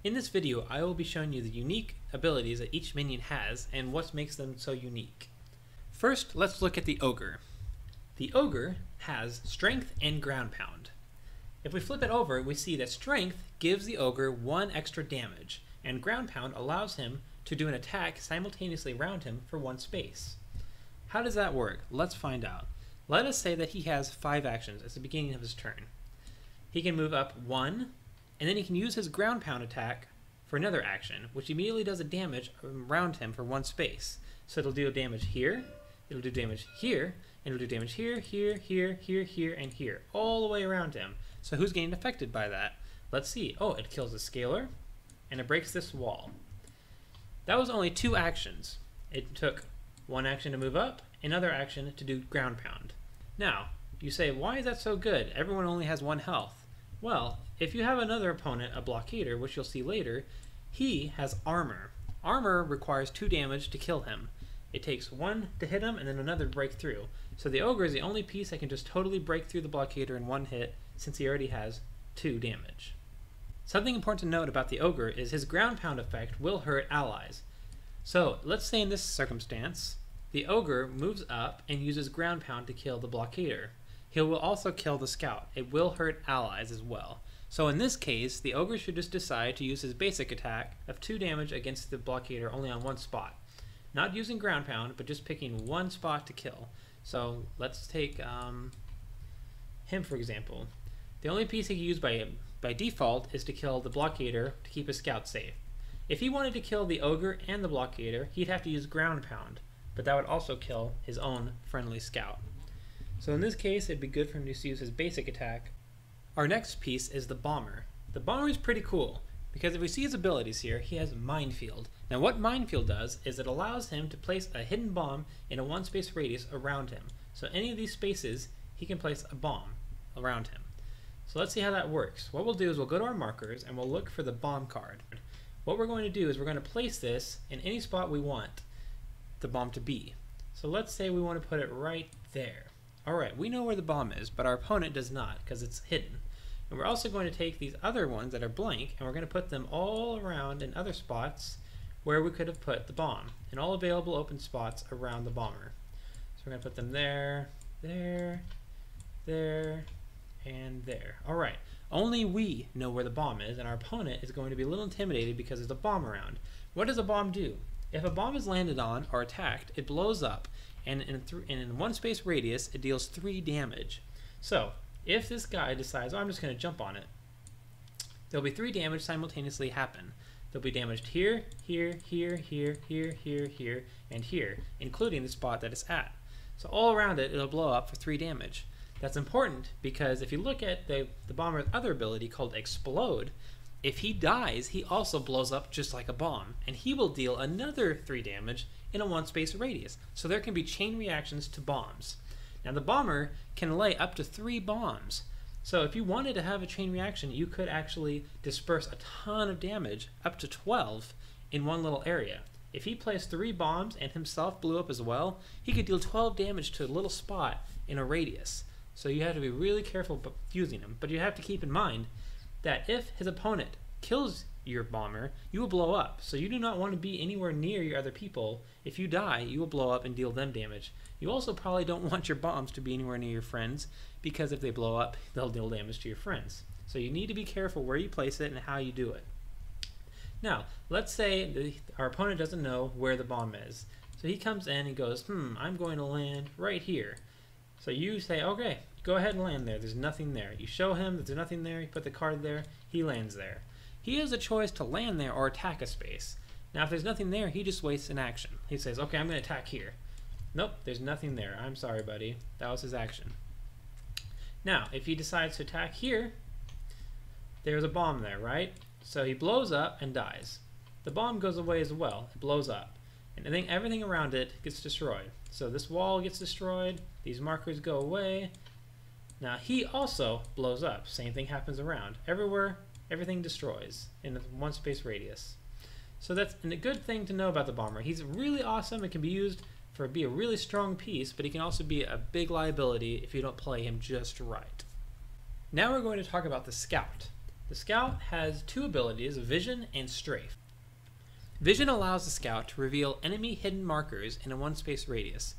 In this video, I will be showing you the unique abilities that each minion has and what makes them so unique. First, let's look at the Ogre. The Ogre has Strength and Ground Pound. If we flip it over, we see that Strength gives the Ogre 1 extra damage, and Ground Pound allows him to do an attack simultaneously around him for 1 space. How does that work? Let's find out. Let us say that he has 5 actions at the beginning of his turn. He can move up 1, and then he can use his Ground Pound attack for another action, which immediately does a damage around him for 1 space. So it'll do damage here, it'll do damage here, and it'll do damage here, here, here, here, here, and here, all the way around him. So who's getting affected by that? Let's see. Oh, it kills the Scalar, and it breaks this wall. That was only 2 actions. It took 1 action to move up, another action to do Ground Pound. Now, you say, why is that so good? Everyone only has 1 health. Well, if you have another opponent, a blockader, which you'll see later, he has armor. Armor requires 2 damage to kill him. It takes 1 to hit him and then another to break through. So the Ogre is the only piece that can just totally break through the blockader in 1 hit, since he already has 2 damage. Something important to note about the Ogre is his Ground Pound effect will hurt allies. So let's say in this circumstance, the Ogre moves up and uses Ground Pound to kill the blockader. He will also kill the scout. It will hurt allies as well. So in this case, the Ogre should just decide to use his basic attack of 2 damage against the blockader only on 1 spot. Not using Ground Pound, but just picking 1 spot to kill. So let's take him for example. The only piece he can use by default is to kill the blockader to keep his scout safe. If he wanted to kill the Ogre and the blockader, he'd have to use Ground Pound, but that would also kill his own friendly scout. So in this case, it'd be good for him to use his basic attack. Our next piece is the Bomber. The Bomber is pretty cool, because if we see his abilities here, he has Minefield. Now what Minefield does is it allows him to place a hidden bomb in a 1 space radius around him. So any of these spaces, he can place a bomb around him. So let's see how that works. What we'll do is we'll go to our markers and we'll look for the bomb card. What we're going to do is we're going to place this in any spot we want the bomb to be. So let's say we want to put it right there. Alright, we know where the bomb is, but our opponent does not because it's hidden. And we're also going to take these other ones that are blank and we're going to put them all around in other spots where we could have put the bomb, in all available open spots around the bomber. So we're going to put them there, there, there, and there. Alright, only we know where the bomb is, and our opponent is going to be a little intimidated because there's a bomb around. What does a bomb do? If a bomb is landed on or attacked, it blows up, and in 1 space radius, it deals 3 damage. So, if this guy decides, oh, I'm just going to jump on it, there'll be 3 damage simultaneously happen. There'll be damaged here, here, here, here, here, here, here, and here, including the spot that it's at. So all around it, it'll blow up for 3 damage. That's important because if you look at the bomber's other ability called Explode, if he dies, he also blows up just like a bomb, and he will deal another 3 damage in a 1 space radius. So there can be chain reactions to bombs. Now the bomber can lay up to 3 bombs. So if you wanted to have a chain reaction, you could actually disperse a ton of damage, up to 12, in 1 little area. If he placed 3 bombs and himself blew up as well, he could deal 12 damage to a little spot in a radius. So you have to be really careful about using him. But you have to keep in mind that if his opponent kills your bomber, you will blow up. So you do not want to be anywhere near your other people. If you die, you will blow up and deal them damage. You also probably don't want your bombs to be anywhere near your friends, because if they blow up, they'll deal damage to your friends. So you need to be careful where you place it and how you do it. Now, let's say our opponent doesn't know where the bomb is. So he comes in and goes, I'm going to land right here. So you say, okay, go ahead and land there. There's nothing there. You show him that there's nothing there, you put the card there, he lands there. He has a choice to land there or attack a space. Now if there's nothing there, he just wastes an action. He says, okay, I'm going to attack here. Nope, there's nothing there. I'm sorry, buddy. That was his action. Now, if he decides to attack here, there's a bomb there, right? So he blows up and dies. The bomb goes away as well. It blows up. And I think everything around it gets destroyed. So this wall gets destroyed. These markers go away. Now he also blows up. Same thing happens around. Everywhere, everything destroys in a 1 space radius. So that's a good thing to know about the bomber. He's really awesome. It can be used for be a really strong piece, but he can also be a big liability if you don't play him just right. Now we're going to talk about the scout. The Scout has two abilities, Vision and Strafe. Vision allows the Scout to reveal enemy hidden markers in a one-space radius.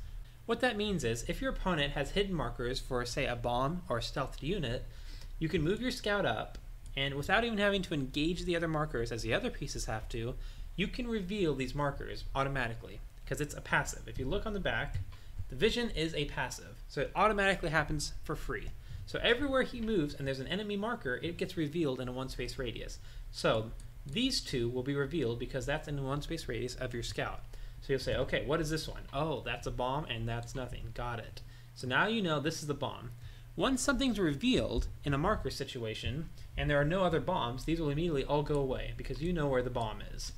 What that means is, if your opponent has hidden markers for, say, a bomb or a stealthed unit, you can move your Scout up, and without even having to engage the other markers as the other pieces have to, you can reveal these markers automatically, because it's a passive. If you look on the back, the Vision is a passive, so it automatically happens for free. So everywhere he moves and there's an enemy marker, it gets revealed in a one-space radius. So these two will be revealed because that's in the one-space radius of your Scout. So you'll say, okay, what is this one? Oh, that's a bomb and that's nothing. Got it. So now you know this is the bomb. Once something's revealed in a marker situation and there are no other bombs, these will immediately all go away because you know where the bomb is.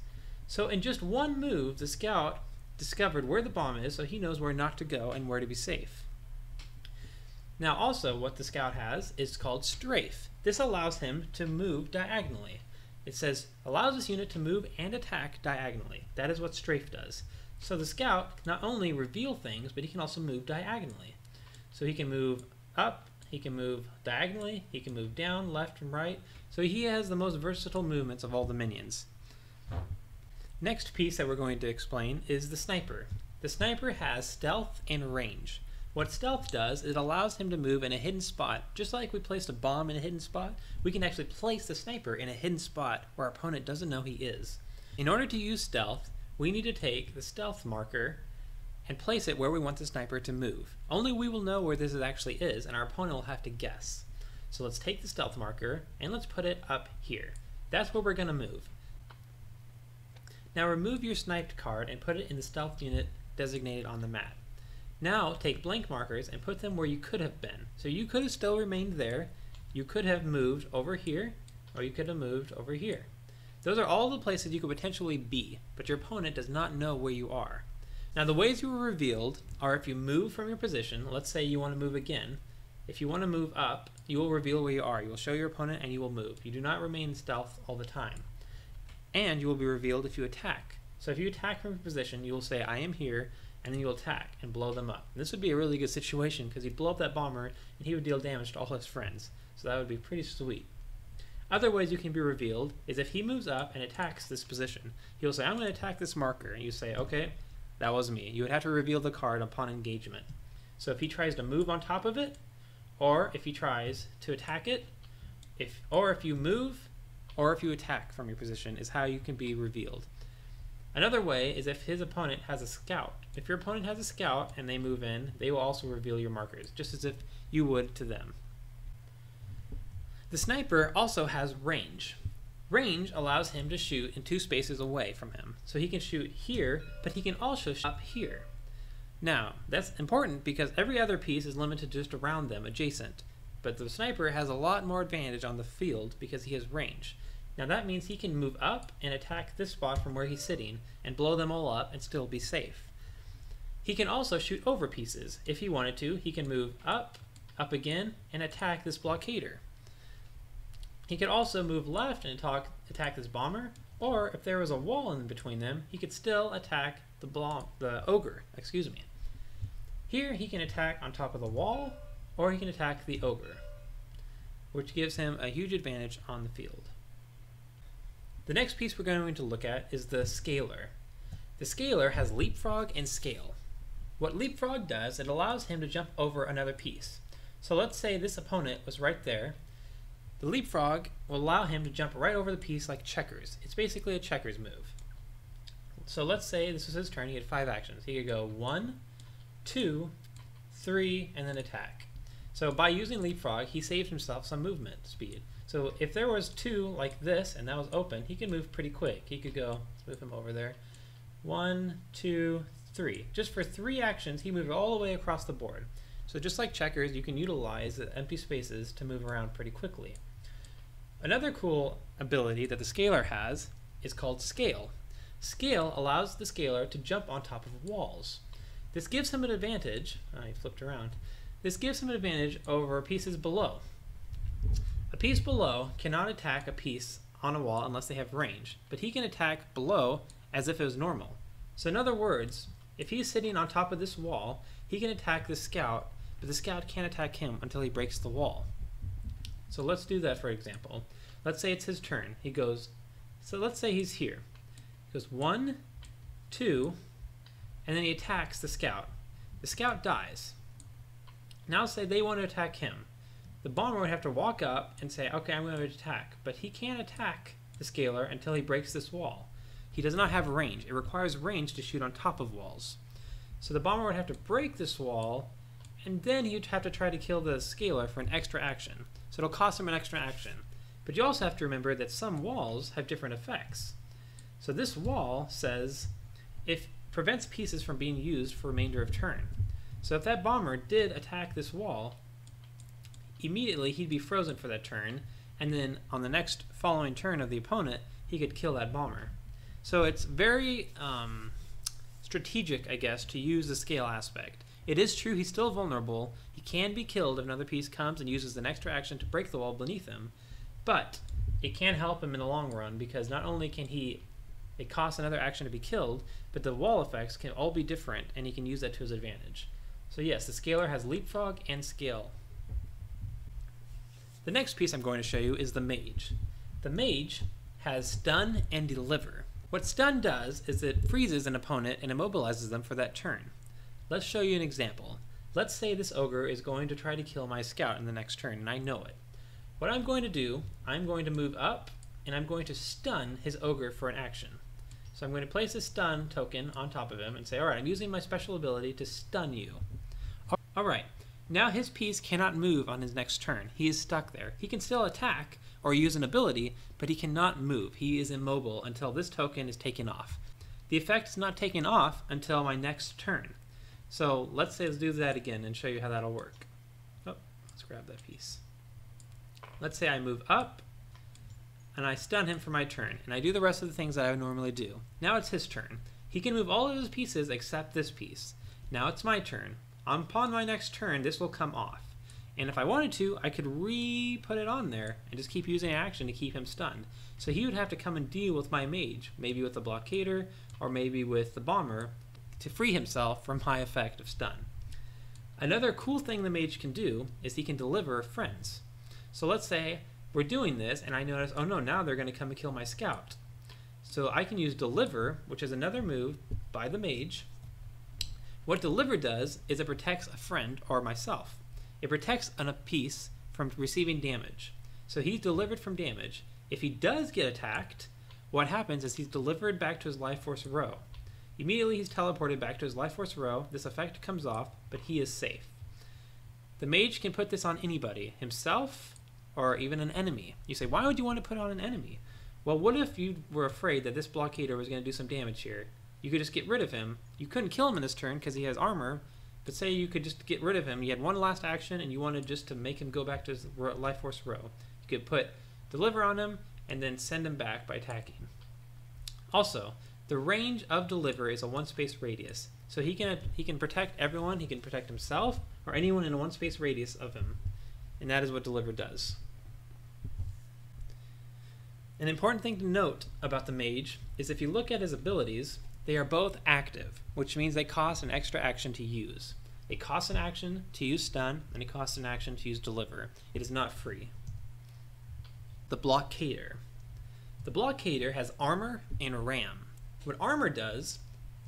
So in just one move, the Scout discovered where the bomb is, so he knows where not to go and where to be safe. Now also what the Scout has is called Strafe. This allows him to move diagonally. It says, allows this unit to move and attack diagonally. That is what Strafe does. So the Scout can not only reveal things, but he can also move diagonally. So he can move up, he can move diagonally, he can move down, left and right. So he has the most versatile movements of all the minions. Next piece that we're going to explain is the Sniper. The Sniper has stealth and range. What stealth does is it allows him to move in a hidden spot. Just like we placed a bomb in a hidden spot, we can actually place the Sniper in a hidden spot where our opponent doesn't know he is. In order to use stealth, we need to take the stealth marker and place it where we want the Sniper to move. Only we will know where this actually is, and our opponent will have to guess. So let's take the stealth marker and let's put it up here. That's where we're going to move. Now remove your sniped card and put it in the stealth unit designated on the map. Now take blank markers and put them where you could have been. So you could have still remained there, you could have moved over here, or you could have moved over here. Those are all the places you could potentially be, but your opponent does not know where you are. Now the ways you were revealed are if you move from your position, let's say you want to move again. If you want to move up, you will reveal where you are. You will show your opponent and you will move. You do not remain stealth all the time. And you will be revealed if you attack. So if you attack from your position, you will say, I am here, and then you'll attack and blow them up. And this would be a really good situation because he'd blow up that bomber and he would deal damage to all his friends. So that would be pretty sweet. Other ways you can be revealed is if he moves up and attacks this position. He'll say, I'm going to attack this marker. And you say, okay, that was me. You would have to reveal the card upon engagement. So if he tries to move on top of it, or if he tries to attack it, or if you move, or if you attack from your position is how you can be revealed. Another way is if his opponent has a Scout. If your opponent has a Scout and they move in, they will also reveal your markers, just as if you would to them. The Sniper also has range. Range allows him to shoot in 2 spaces away from him. So he can shoot here, but he can also shoot up here. Now, that's important because every other piece is limited just around them, adjacent. But the Sniper has a lot more advantage on the field because he has range. Now that means he can move up and attack this spot from where he's sitting and blow them all up and still be safe. He can also shoot over pieces. If he wanted to, he can move up, up again, and attack this blockader. He could also move left and attack this bomber, or if there was a wall in between them, he could still attack the Ogre. Here he can attack on top of the wall, or he can attack the Ogre, which gives him a huge advantage on the field. The next piece we're going to look at is the Scalar. The Scalar has Leapfrog and Scale. What Leapfrog does, it allows him to jump over another piece. So let's say this opponent was right there. The Leapfrog will allow him to jump right over the piece like checkers. It's basically a checkers move. So let's say this was his turn, he had 5 actions. He could go 1, 2, 3, and then attack. So by using Leapfrog, he saved himself some movement speed. So if there was 2 like this and that was open, he could move pretty quick. He could go, let's move him over there, 1, 2, 3. Just for 3 actions, he moved all the way across the board. So just like checkers, you can utilize the empty spaces to move around pretty quickly. Another cool ability that the Scalar has is called Scale. Scale allows the Scalar to jump on top of walls. This gives him an advantage, I flipped around, this gives him an advantage over pieces below. A piece below cannot attack a piece on a wall unless they have range, but he can attack below as if it was normal. So in other words, if he's sitting on top of this wall, he can attack the Scout, but the Scout can't attack him until he breaks the wall. So let's do that for example. Let's say it's his turn. He goes, so let's say he's here. He goes 1, 2, and then he attacks the scout. The scout dies. Now say they want to attack him. The bomber would have to walk up and say, okay, I'm going to attack. But he can't attack the Scalar until he breaks this wall. He does not have range. It requires range to shoot on top of walls. So the bomber would have to break this wall, and then he'd have to try to kill the Scalar for an extra action. So it'll cost him an extra action. But you also have to remember that some walls have different effects. So this wall says, if prevents pieces from being used for remainder of turn. So if that bomber did attack this wall, immediately he'd be frozen for that turn, and then on the next following turn of the opponent, he could kill that bomber. So it's very strategic, I guess, to use the scale aspect. It is true he's still vulnerable. He can be killed if another piece comes and uses an extra action to break the wall beneath him, but it can help him in the long run because not only can it costs another action to be killed, but the wall effects can all be different and he can use that to his advantage. So yes, the Scalar has leapfrog and scale. The next piece I'm going to show you is the mage. The mage has stun and deliver. What stun does is it freezes an opponent and immobilizes them for that turn. Let's show you an example. Let's say this ogre is going to try to kill my scout in the next turn, and I know it. What I'm going to do, I'm going to move up, and I'm going to stun his ogre for an action. So I'm going to place a stun token on top of him and say, alright, I'm using my special ability to stun you. Alright, now his piece cannot move on his next turn. He is stuck there. He can still attack or use an ability, but he cannot move. He is immobile until this token is taken off. The effect is not taken off until my next turn. So let's do that again and show you how that'll work. Oh, let's grab that piece. Let's say I move up and I stun him for my turn, and I do the rest of the things that I would normally do. Now it's his turn. He can move all of his pieces except this piece. Now it's my turn. Upon my next turn, this will come off. And if I wanted to, I could re-put it on there and just keep using action to keep him stunned. So he would have to come and deal with my mage, maybe with the blockader, or maybe with the bomber, to free himself from my effect of stun. Another cool thing the mage can do is he can deliver friends. So let's say we're doing this, and I notice, oh no, now they're going to come and kill my scout. So I can use deliver, which is another move by the mage. What deliver does is it protects a friend or myself. It protects a piece from receiving damage. So he's delivered from damage. If he does get attacked, what happens is he's delivered back to his life force row. Immediately he's teleported back to his life force row. This effect comes off, but he is safe. The mage can put this on anybody, himself or even an enemy. You say, why would you want to put it on an enemy? Well, what if you were afraid that this blockader was going to do some damage here? You could just get rid of him. You couldn't kill him in this turn because he has armor, but say you could just get rid of him. You had one last action and you wanted just to make him go back to his life force row. You could put deliver on him and then send him back by attacking. Also, the range of deliver is a one space radius. So he can protect everyone, he can protect himself or anyone in a one space radius of him. And that is what deliver does. An important thing to note about the mage is if you look at his abilities, they are both active, which means they cost an extra action to use. It costs an action to use stun, and it costs an action to use deliver. It is not free. The blockader. The blockader has armor and ram. What armor does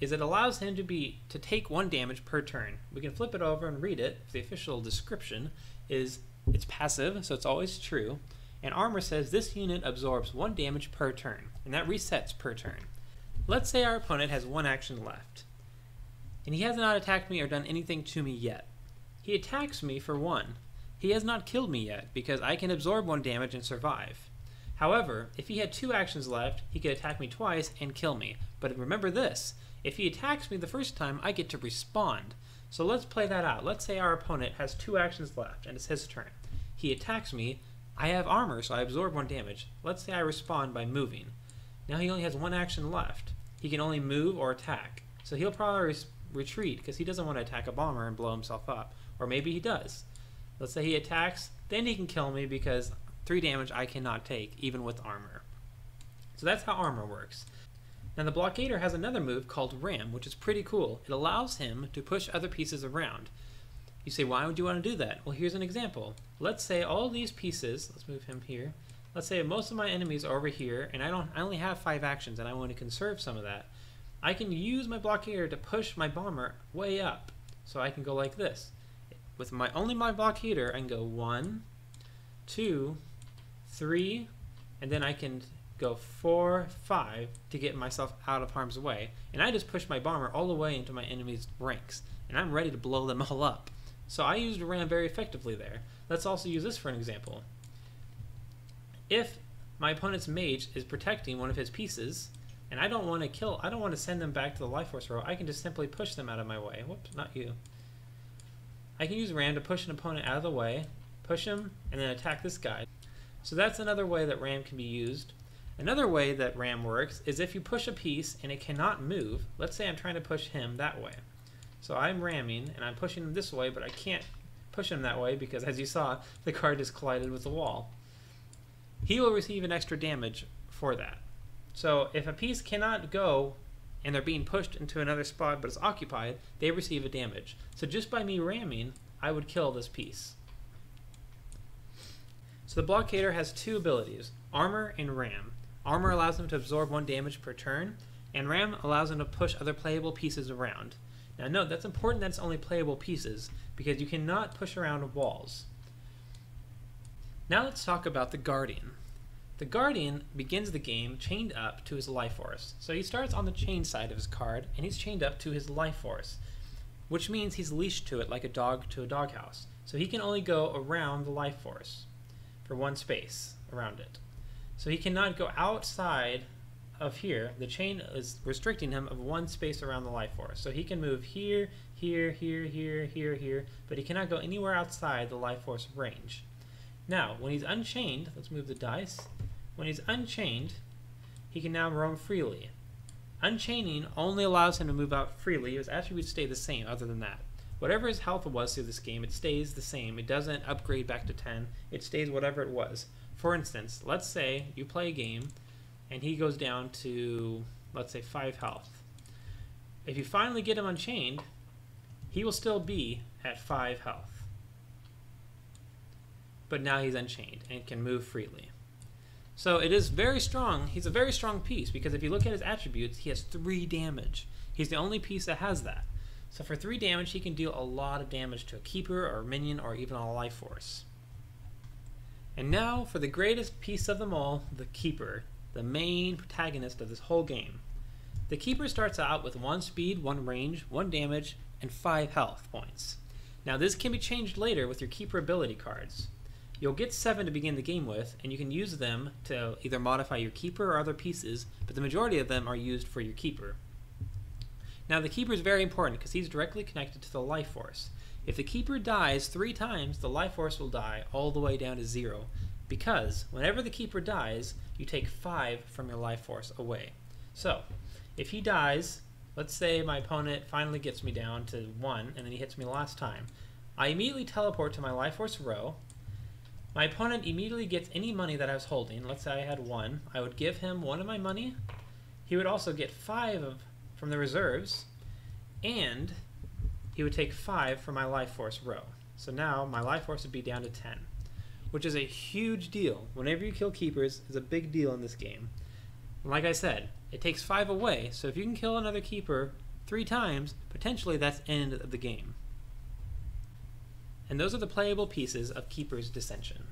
is it allows him to take 1 damage per turn. We can flip it over and read it. The official description is it's passive, so it's always true. And armor says this unit absorbs 1 damage per turn, and that resets per turn. Let's say our opponent has 1 action left, and he has not attacked me or done anything to me yet. He attacks me for 1. He has not killed me yet, because I can absorb 1 damage and survive. However, if he had 2 actions left, he could attack me twice and kill me. But remember this, if he attacks me the first time, I get to respond. So let's play that out. Let's say our opponent has 2 actions left, and it's his turn. He attacks me. I have armor, so I absorb 1 damage. Let's say I respond by moving. Now he only has 1 action left. He can only move or attack. So he'll probably retreat because he doesn't want to attack a bomber and blow himself up. Or maybe he does. Let's say he attacks, then he can kill me because 3 damage I cannot take, even with armor. So that's how armor works. Now the blockader has another move called ram, which is pretty cool. It allows him to push other pieces around. You say, why would you want to do that? Well, here's an example. Let's say all these pieces, let's move him here. let's say most of my enemies are over here, and I only have 5 actions, and I want to conserve some of that. I can use my blockader to push my bomber way up, so I can go like this. With only my blockader, I can go 1, 2, 3, and then I can go 4, 5 to get myself out of harm's way. And I just push my bomber all the way into my enemy's ranks, and I'm ready to blow them all up. So I used RAM very effectively there. Let's also use this for an example. If my opponent's mage is protecting one of his pieces, and I don't want to send them back to the life force row, I can just simply push them out of my way. Whoops, not you. I can use RAM to push an opponent out of the way, push him, and then attack this guy. So that's another way that RAM can be used. Another way that RAM works is if you push a piece and it cannot move. Let's say I'm trying to push him that way. So I'm ramming and I'm pushing him this way, but I can't push him that way because, as you saw, the card just collided with the wall. He will receive an extra damage for that. So if a piece cannot go and they're being pushed into another spot but it's occupied, they receive a damage. So just by me ramming, I would kill this piece. So the blockader has 2 abilities, Armor and Ram. Armor allows him to absorb 1 damage per turn, and Ram allows him to push other playable pieces around. Now note, that's important that it's only playable pieces, because you cannot push around walls. Now let's talk about the Guardian. The Guardian begins the game chained up to his life force. So he starts on the chained side of his card, and he's chained up to his life force, which means he's leashed to it like a dog to a doghouse. So he can only go around the life force for 1 space around it. So he cannot go outside of here. The chain is restricting him of 1 space around the life force. So he can move here, here, here, here, here, here, but he cannot go anywhere outside the life force range. Now, when he's unchained, let's move the dice. When he's unchained, he can now roam freely. Unchaining only allows him to move out freely. His attributes stay the same other than that. Whatever his health was through this game, it stays the same. It doesn't upgrade back to 10. It stays whatever it was. For instance, let's say you play a game and he goes down to, let's say, 5 health. If you finally get him unchained, he will still be at 5 health. But now he's unchained and can move freely. So it is very strong. He's a very strong piece because if you look at his attributes, he has 3 damage. He's the only piece that has that. So for 3 damage, he can deal a lot of damage to a keeper or a minion or even a life force. And now for the greatest piece of them all, the Keeper, the main protagonist of this whole game. The Keeper starts out with 1 speed, 1 range, 1 damage, and 5 health points. Now this can be changed later with your Keeper ability cards. You'll get 7 to begin the game with, and you can use them to either modify your Keeper or other pieces, but the majority of them are used for your Keeper. Now the Keeper is very important because he's directly connected to the life force. If the Keeper dies 3 times, the life force will die all the way down to 0, because whenever the Keeper dies, you take 5 from your life force away. So if he dies, let's say my opponent finally gets me down to 1 and then he hits me last time, I immediately teleport to my life force row. My opponent immediately gets any money that I was holding. Let's say I had 1. I would give him 1 of my money. He would also get 5 from the reserves, and he would take 5 from my life force row. So now my life force would be down to 10, which is a huge deal. Whenever you kill keepers, it's a big deal in this game. And like I said, it takes 5 away, so if you can kill another keeper 3 times, potentially that's end of the game. And those are the playable pieces of Keeper's Dissension.